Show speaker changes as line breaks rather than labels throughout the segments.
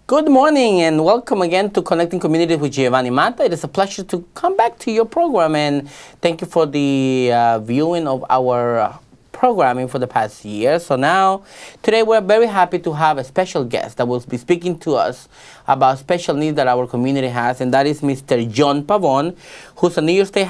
Good morning and welcome again to Connecting Communities with Giovanni Mata. It is a pleasure to come back to your program, and thank you for the viewing of our programming for the past year. So now, today we're very happy to have a special guest that will be speaking to us about special needs that our community has, and that is Mr. John Pabon, who's a New York State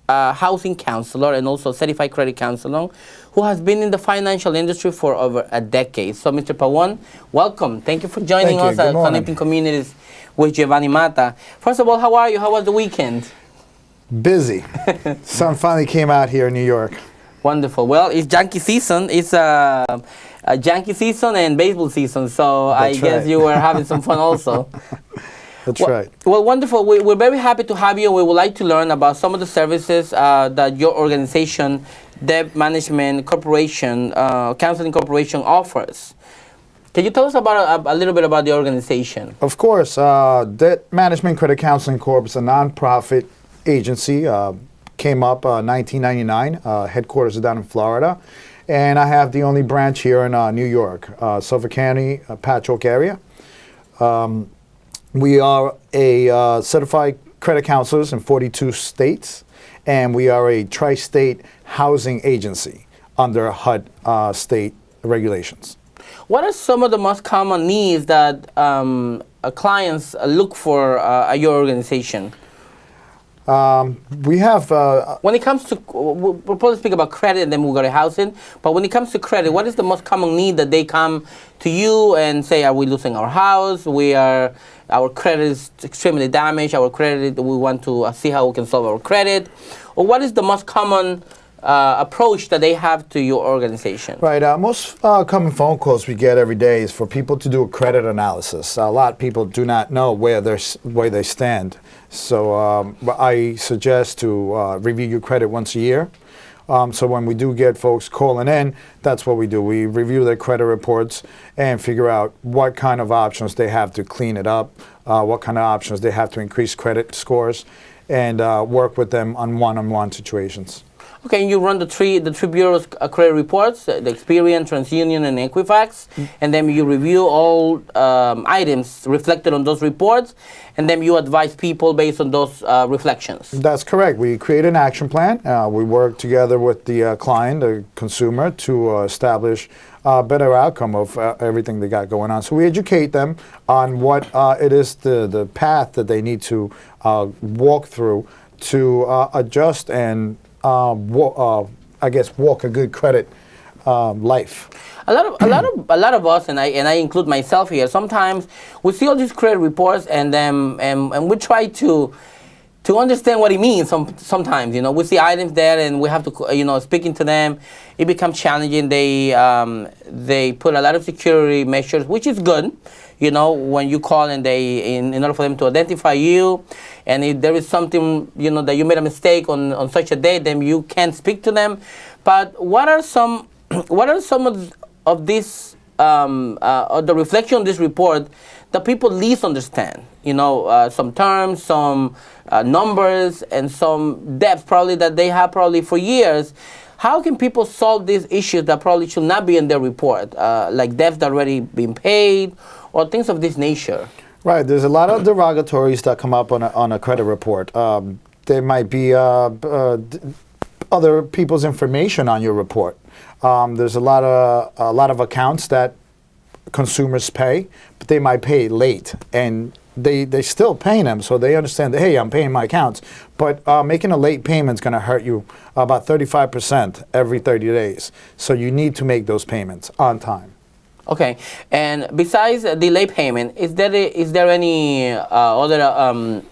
housing counselor and also certified credit counselor, who has been in the financial industry for over a decade. So, Mr. Pabon, welcome. Thank you for joining us at Connecting Communities with Giovanni Mata. First of all, how are you? How was the weekend?
Busy. Sun finally came out here in New York.
Wonderful. Well, it's Yankee season. It's a Yankee season and baseball season. So I guess you were having some fun also.
That's right.
Well, wonderful. We're very happy to have you. We would like to learn about some of the services that your organization, Debt Management Corporation, Counseling Corporation, offers. Can you tell us about a little bit about the organization?
Of course. Debt Management Credit Counseling Corp is a nonprofit agency. Came up 1999. Headquarters are down in Florida. And I have the only branch here in New York, Suffolk County, Patchogue area. We are a certified credit counselors in 42 states, and we are a tri-state housing agency under HUD state regulations.
What are some of the most common needs that clients look for at your organization?
We have...
when it comes to, we'll probably speak about credit and then we'll go to housing, but when it comes to credit, what is the most common need that they come to you and say, are we losing our house? Our credit is extremely damaged, we want to see how we can solve our credit. Or what is the most common approach that they have to your organization?
Right. Most common phone calls we get every day is for people to do a credit analysis. A lot of people do not know where they stand. So I suggest to review your credit once a year. So when we do get folks calling in, that's what we do. We review their credit reports and figure out what kind of options they have to clean it up, what kind of options they have to increase credit scores, and work with them on one-on-one situations.
Okay, and you run the three bureaus credit reports, the Experian, TransUnion, and Equifax, and then you review all items reflected on those reports, and then you advise people based on those reflections.
That's correct. We create an action plan. We work together with the client, the consumer, to establish a better outcome of everything they got going on. So we educate them on what it is the path that they need to walk through to adjust and walk a good credit life.
A lot of us, and I include myself here. Sometimes we see all these credit reports, and we try to understand what it means. Sometimes, we see items there, and we have to, speaking to them, it becomes challenging. They put a lot of security measures, which is good. When you call and in order for them to identify you, and if there is something, that you made a mistake on such a day, then you can speak to them. But what are some of these, the reflection of this report that people least understand? Some terms, some numbers, and some debts probably that they have probably for years. How can people solve these issues that probably should not be in their report, like debts that already been paid, or things of this nature?
Right. There's a lot of derogatories that come up on a credit report. There might be other people's information on your report. There's a lot of accounts that consumers pay, but they might pay late, and they still paying them, so they understand that, hey, I'm paying my accounts, but making a late payment is going to hurt you about 35% every 30 days. So you need to make those payments on time.
Okay, and besides the late payment, is there any other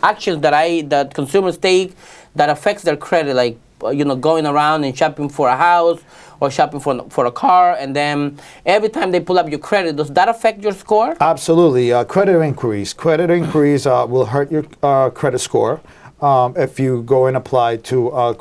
actions that consumers take that affects their credit, like going around and shopping for a house or shopping for a car, and then every time they pull up your credit, does that affect your score?
Absolutely. Credit inquiries will hurt your credit score if you go and apply to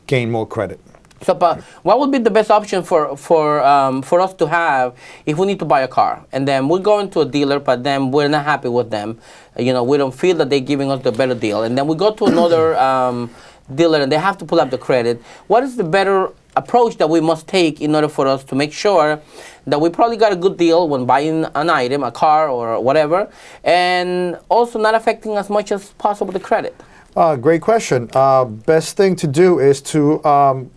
gain more credit.
So, but what would be the best option for us to have if we need to buy a car, and then we're going to a dealer, but then we're not happy with them, we don't feel that they're giving us the better deal, and then we go to another dealer, and they have to pull up the credit. What is the better approach that we must take in order for us to make sure that we probably got a good deal when buying an item, a car or whatever, and also not affecting as much as possible the credit?
Great question. Best thing to do is to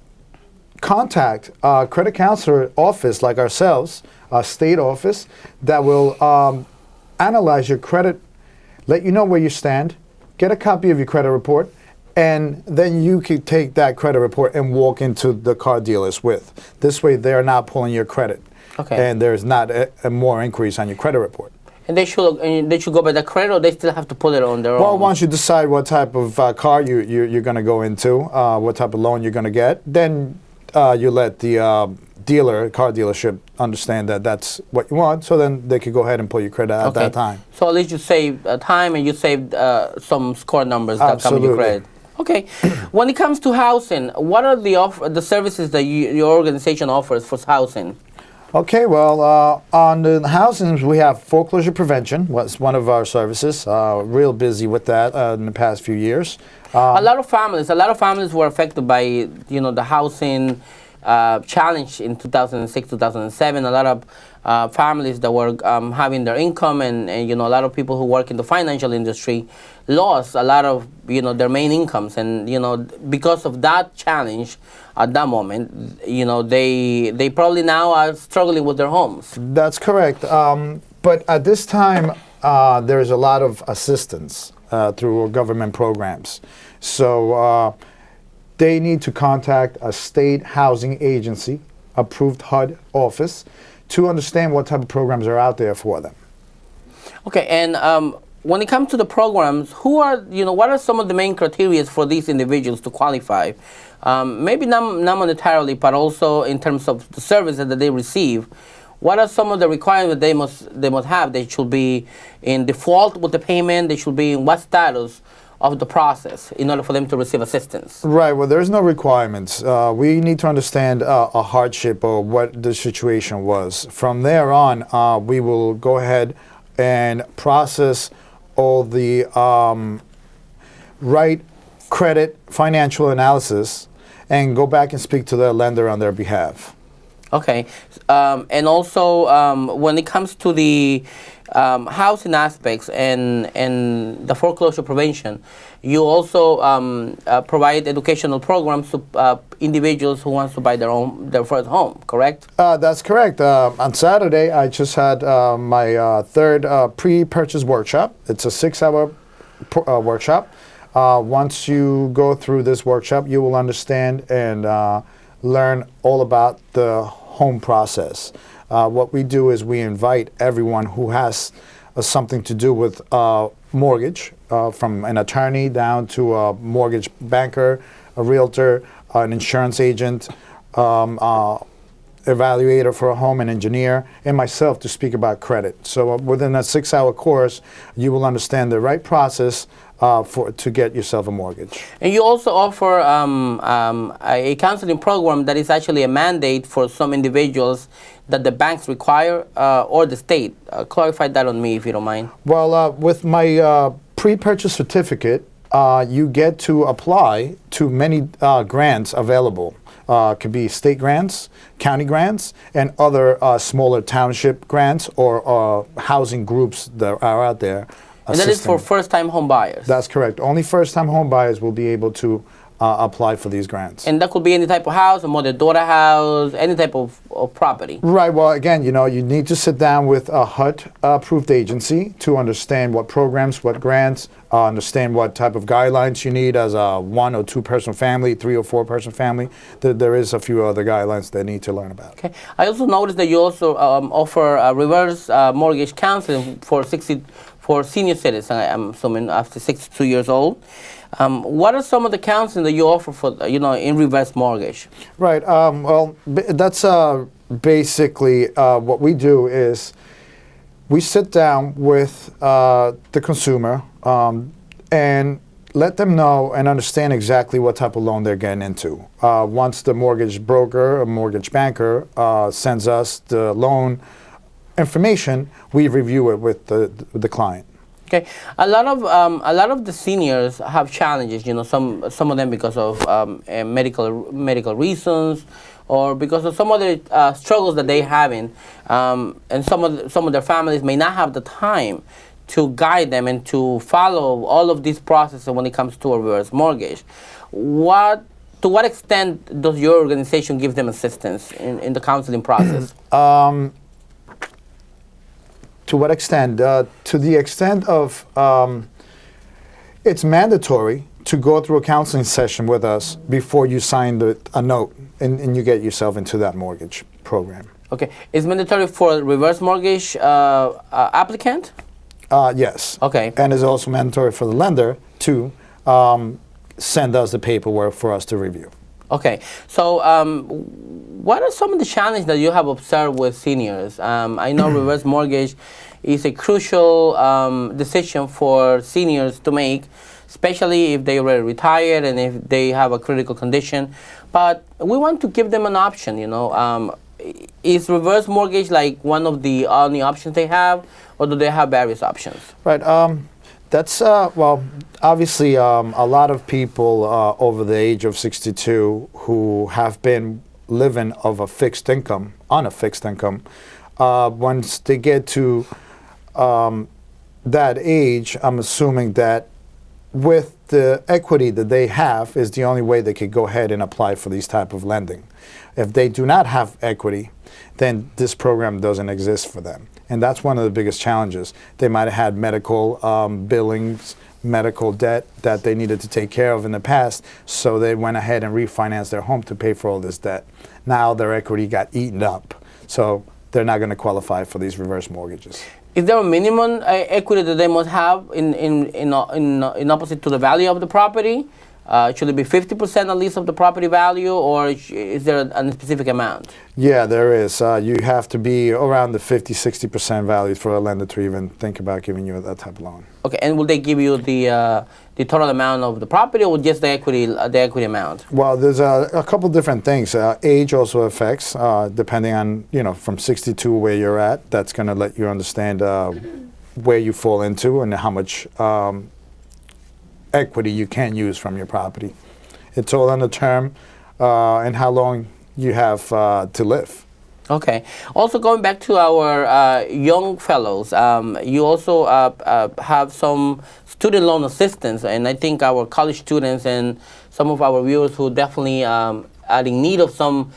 contact a credit counselor office like ourselves, a state office, that will analyze your credit, let you know where you stand, get a copy of your credit report, and then you can take that credit report and walk into the car dealers with. This way they're not pulling your credit.
Okay.
And there's not a more increase on your credit report.
And they should go by the credit, or they still have to put it on their own?
Well, once you decide what type of car you're going to go into, what type of loan you're going to get, then you let the car dealership understand that that's what you want, so then they could go ahead and pull your credit at that time.
So at least you saved time, and you saved some score numbers that come with your credit. Okay. When it comes to housing, what are the services that your organization offers for housing?
Okay, well, on the housing, we have foreclosure prevention was one of our services. Real busy with that in the past few years.
A lot of families were affected by the housing challenge in 2006, 2007. A lot of families that were having their income, and a lot of people who work in the financial industry lost a lot of their main incomes, and because of that challenge at that moment, they probably now are struggling with their homes.
That's correct. But at this time, there's a lot of assistance through government programs. So they need to contact a state housing agency, approved HUD office, to understand what type of programs are out there for them.
Okay, and when it comes to the programs, what are some of the main criteria for these individuals to qualify? Maybe not monetarily, but also in terms of the services that they receive. What are some of the requirements they must have? They should be in default with the payment. They should be in what status of the process in order for them to receive assistance?
Right. Well, there's no requirements. We need to understand a hardship or what the situation was. From there on, we will go ahead and process all the right credit financial analysis and go back and speak to their lender on their behalf.
Okay. And also, when it comes to the housing aspects and the foreclosure prevention, you also provide educational programs to individuals who want to buy their first home, correct?
That's correct. On Saturday, I just had my third pre-purchase workshop. It's a 6-hour workshop. Once you go through this workshop, you will understand and learn all about the home process. What we do is we invite everyone who has something to do with mortgage, from an attorney down to a mortgage banker, a realtor, an insurance agent, evaluator for a home, an engineer, and myself to speak about credit. So within that 6-hour course, you will understand the right process to get yourself a mortgage.
And you also offer a counseling program that is actually a mandate for some individuals that the banks require, or the state. Clarify that on me, if you don't mind.
Well, with my pre-purchase certificate, you get to apply to many grants available. Could be state grants, county grants, and other smaller township grants or housing groups that are out there.
And that is for first-time home buyers?
That's correct. Only first-time home buyers will be able to apply for these grants.
And that could be any type of house, a mother-daughter house, any type of property?
Right. Well, again, you need to sit down with a HUD-approved agency to understand what programs, what grants, understand what type of guidelines you need as a 1 or 2 person family, 3 or 4 person family. There is a few other guidelines they need to learn about.
Okay. I also noticed that you also offer reverse mortgage counseling for senior citizens, I'm assuming after 62 years old. What are some of the counseling that you offer for, in reverse mortgage? Right.
Well, that's basically what we do is we sit down with the consumer and let them know and understand exactly what type of loan they're getting into. Once the mortgage broker or mortgage banker sends us the loan information, we review it with the client.
Okay, a lot of the seniors have challenges. You know, some of them because of medical reasons, or because of some other struggles that they having, and some of their families may not have the time to guide them and to follow all of these processes when it comes to a reverse mortgage. To what extent does your organization give them assistance in the counseling process?
To what extent? To the extent of it's mandatory to go through a counseling session with us before you sign a note and you get yourself into that mortgage program.
Okay, it's mandatory for a reverse mortgage applicant?
Yes.
Okay.
And it's also mandatory for the lender to send us the paperwork for us to review.
Okay, so what are some of the challenges that you have observed with seniors? I know reverse mortgage is a crucial decision for seniors to make, especially if they already retired and if they have a critical condition. But we want to give them an option, you know. Is reverse mortgage like one of the only options they have, or do they have various options?
Right. That's, well, obviously a lot of people over the age of 62 who have been living of a fixed income, on a fixed income, once they get to that age, I'm assuming that with the equity that they have is the only way they could go ahead and apply for these type of lending. If they do not have equity, then this program doesn't exist for them. And that's one of the biggest challenges. They might have had medical billings, medical debt that they needed to take care of in the past, so they went ahead and refinanced their home to pay for all this debt. Now their equity got eaten up, so they're not going to qualify for these reverse mortgages.
Is there a minimum equity that they must have in opposite to the value of the property? Should it be 50% at least of the property value, or is there a specific amount?
Yeah, there is. You have to be around the 50-60% value for a lender to even think about giving you that type of loan.
Okay, and will they give you the total amount of the property, or just the equity amount?
Well, there's a couple different things. Age also affects, depending on, you know, from 62 where you're at. That's going to let you understand where you fall into and how much equity you can use from your property. It's all on the term and how long you have to live.
Okay. Also, going back to our young fellows, you also have some student loan assistance, and I think our college students and some of our viewers who definitely are in need of some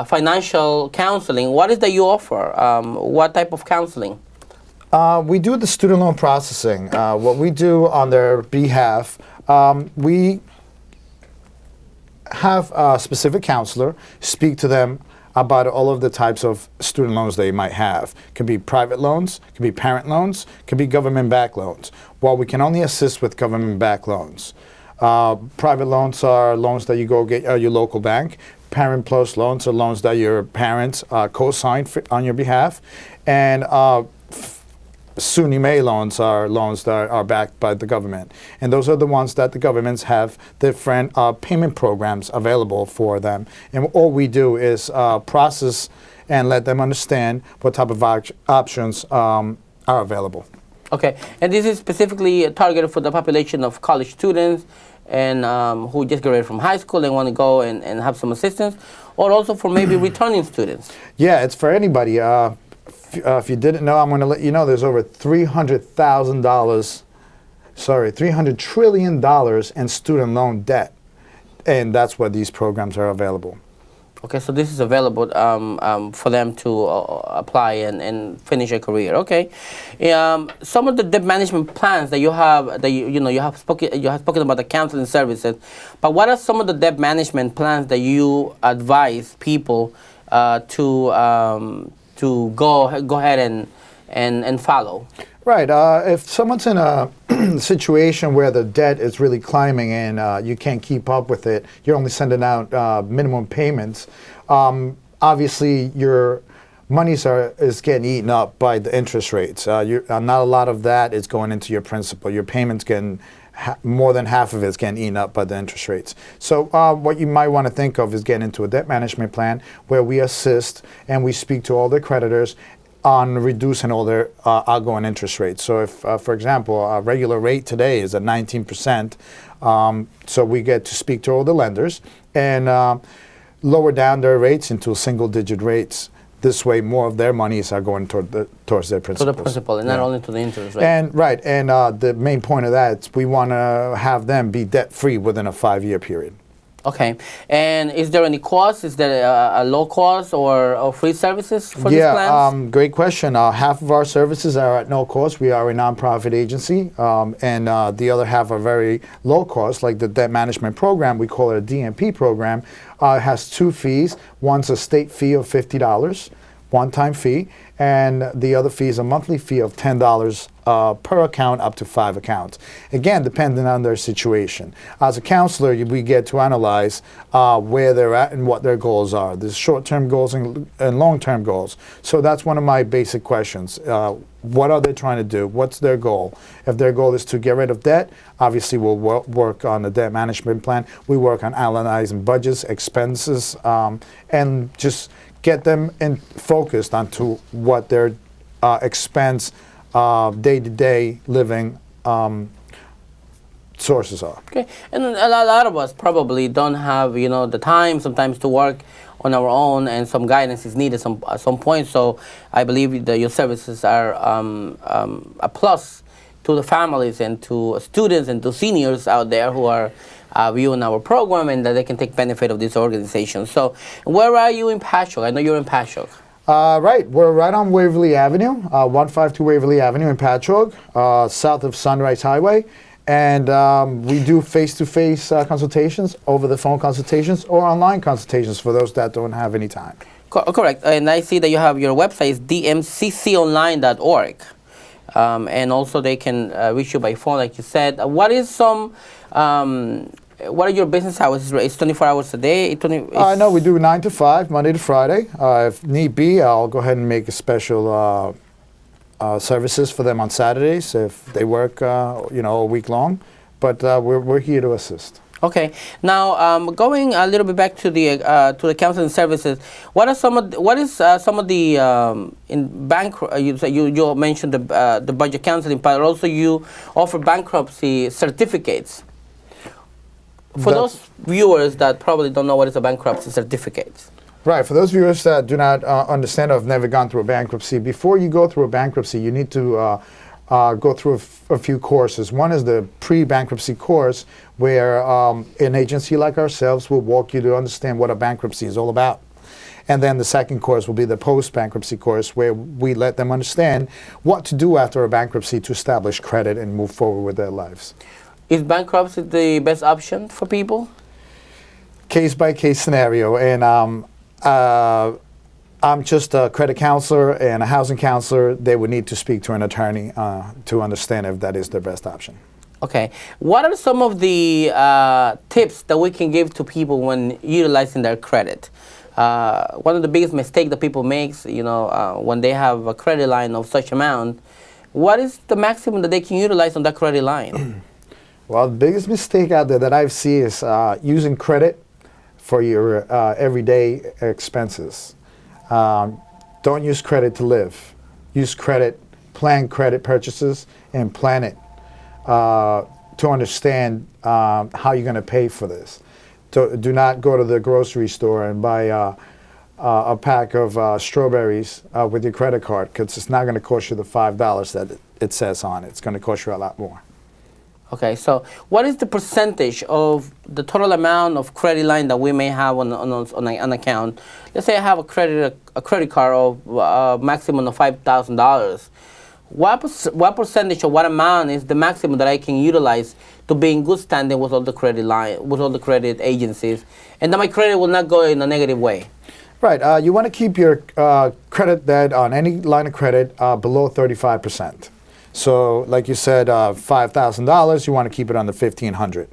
financial counseling. What is that you offer? What type of counseling?
We do the student loan processing. What we do on their behalf, we have a specific counselor speak to them about all of the types of student loans they might have. It could be private loans, it could be parent loans, it could be government-backed loans. Well, we can only assist with government-backed loans. Private loans are loans that you go get at your local bank. Parent plus loans are loans that your parents co-sign on your behalf. And SUNY May loans are loans that are backed by the government. And those are the ones that the governments have different payment programs available for them. And all we do is process and let them understand what type of options are available.
Okay, and this is specifically targeted for the population of college students and who just graduated from high school and want to go and have some assistance, or also for maybe returning students?
Yeah, it's for anybody. If you didn't know, I'm going to let you know there's over $300 trillion in student loan debt. And that's where these programs are available.
Okay, so this is available for them to apply and finish a career. Okay, some of the debt management plans that you have, that you have spoken about the counseling services, but what are some of the debt management plans that you advise people to go ahead and follow?
Right. If someone's in a situation where the debt is really climbing and you can't keep up with it, you're only sending out minimum payments, obviously your money is getting eaten up by the interest rates. Not a lot of that is going into your principal. Your payments getting more than half of it's getting eaten up by the interest rates. So what you might want to think of is getting into a debt management plan where we assist and we speak to all their creditors on reducing all their outgoing interest rates. So if, for example, a regular rate today is at 19%, so we get to speak to all the lenders and lower down their rates into single-digit rates. This way, more of their monies are going towards their principals.
To the principal, and not only to the interest rate.
And the main point of that is we want to have them be debt-free within a 5-year period.
Okay, and is there any cost? Is there a low cost or free services for these plans?
Yeah, great question. Half of our services are at no cost. We are a nonprofit agency, and the other half are very low cost, like the debt management program. We call it a DMP program. It has 2 fees. One's a state fee of $50, one-time fee, and the other fee is a monthly fee of $10 per account, up to 5 accounts. Again, depending on their situation. As a counselor, we get to analyze where they're at and what their goals are. There's short-term goals and long-term goals. So that's one of my basic questions. What are they trying to do? What's their goal? If their goal is to get rid of debt, obviously we'll work on the debt management plan. We work on analyzing budgets, expenses, and just get them focused onto what their expense day-to-day living sources are.
Okay, and a lot of us probably don't have the time sometimes to work on our own, and some guidance is needed at some point. So I believe that your services are a plus to the families and to students and to seniors out there who are viewing our program, and that they can take benefit of this organization. So where are you in Patchogue? I know you're in Patchogue.
Right, we're right on Waverly Avenue, 152 Waverly Avenue in Patchogue, south of Sunrise Highway. And we do face-to-face consultations, over-the-phone consultations, or online consultations for those that don't have any time.
Correct. And I see that you have your website is dmcconline.org. And also they can reach you by phone, like you said. What are your business hours? It's 24 hours a day?
No, we do 9 to 5, Monday to Friday. If need be, I'll go ahead and make a special services for them on Saturdays if they work, a week long. But we're here to assist.
Okay. Now, going a little bit back to the counseling services, what is some of the in bank? You mentioned the budget counseling, but also you offer bankruptcy certificates. For those viewers that probably don't know what is a bankruptcy certificate.
Right. For those viewers that do not understand or have never gone through a bankruptcy, before you go through a bankruptcy, you need to go through a few courses. One is the pre-bankruptcy course, where an agency like ourselves will walk you to understand what a bankruptcy is all about. And then the second course will be the post-bankruptcy course, where we let them understand what to do after a bankruptcy to establish credit and move forward with their lives.
Is bankruptcy the best option for people?
Case-by-case scenario. And I'm just a credit counselor and a housing counselor. They would need to speak to an attorney to understand if that is their best option.
Okay. What are some of the tips that we can give to people when utilizing their credit? One of the biggest mistakes that people make, when they have a credit line of such amount, what is the maximum that they can utilize on that credit line?
Well, the biggest mistake out there that I've seen is using credit for your everyday expenses. Don't use credit to live. Use credit, plan credit purchases, and plan it to understand how you're going to pay for this. Do not go to the grocery store and buy a pack of strawberries with your credit card, because it's not going to cost you the $5 that it says on it. It's going to cost you a lot more.
Okay, so what is the percentage of the total amount of credit line that we may have on an account? Let's say I have a credit card of maximum of $5,000. What percentage or what amount is the maximum that I can utilize to be in good standing with all the credit agencies, and that my credit will not go in a negative way?
Right. You want to keep your credit debt on any line of credit below 35%. So, like you said, $5,000, you want to keep it under $1,500.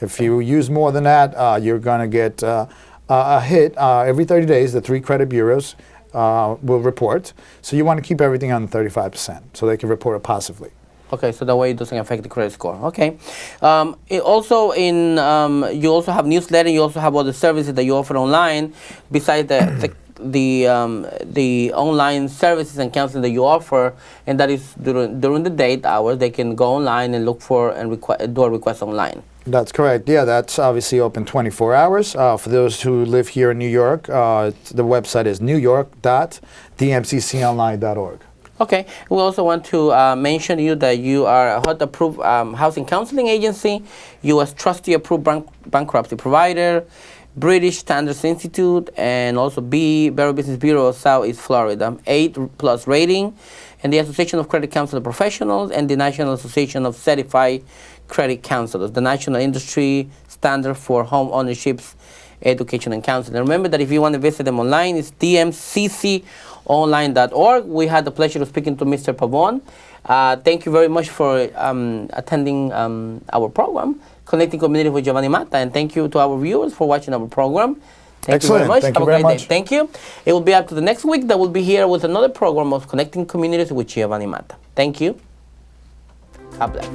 If you use more than that, you're going to get a hit every 30 days. The 3 credit bureaus will report. So you want to keep everything under 35%, so they can report it positively.
Okay, so that way it doesn't affect the credit score. Okay. It also you also have newsletter. You also have other services that you offer online, besides the online services and counseling that you offer, and that is during the date hours. They can go online and look for and do a request online.
That's correct. Yeah, that's obviously open 24 hours. For those who live here in New York, the website is newyork.dmcconline.org.
Okay. We also want to mention to you that you are a HUD-approved housing counseling agency, U.S. trustee-approved bankruptcy provider, British Standards Institute, and also Better Business Bureau of Southeast Florida, 8+ rating, and the Association of Credit Counselor Professionals, and the National Association of Certified Credit Counselors, the national industry standard for home ownership's education and counseling. And remember that if you want to visit them online, it's dmcconline.org. We had the pleasure of speaking to Mr. Pabon. Thank you very much for attending our program, Connecting Community with Giovanni Mata, and thank you to our viewers for watching our program. Thank
Excellent.
you very much.
Thank
Have
you
a
very
great
much.
day. Thank you. It will be up to the next week that we'll be here with another program of Connecting Communities with Giovanni Mata. Thank you. God bless.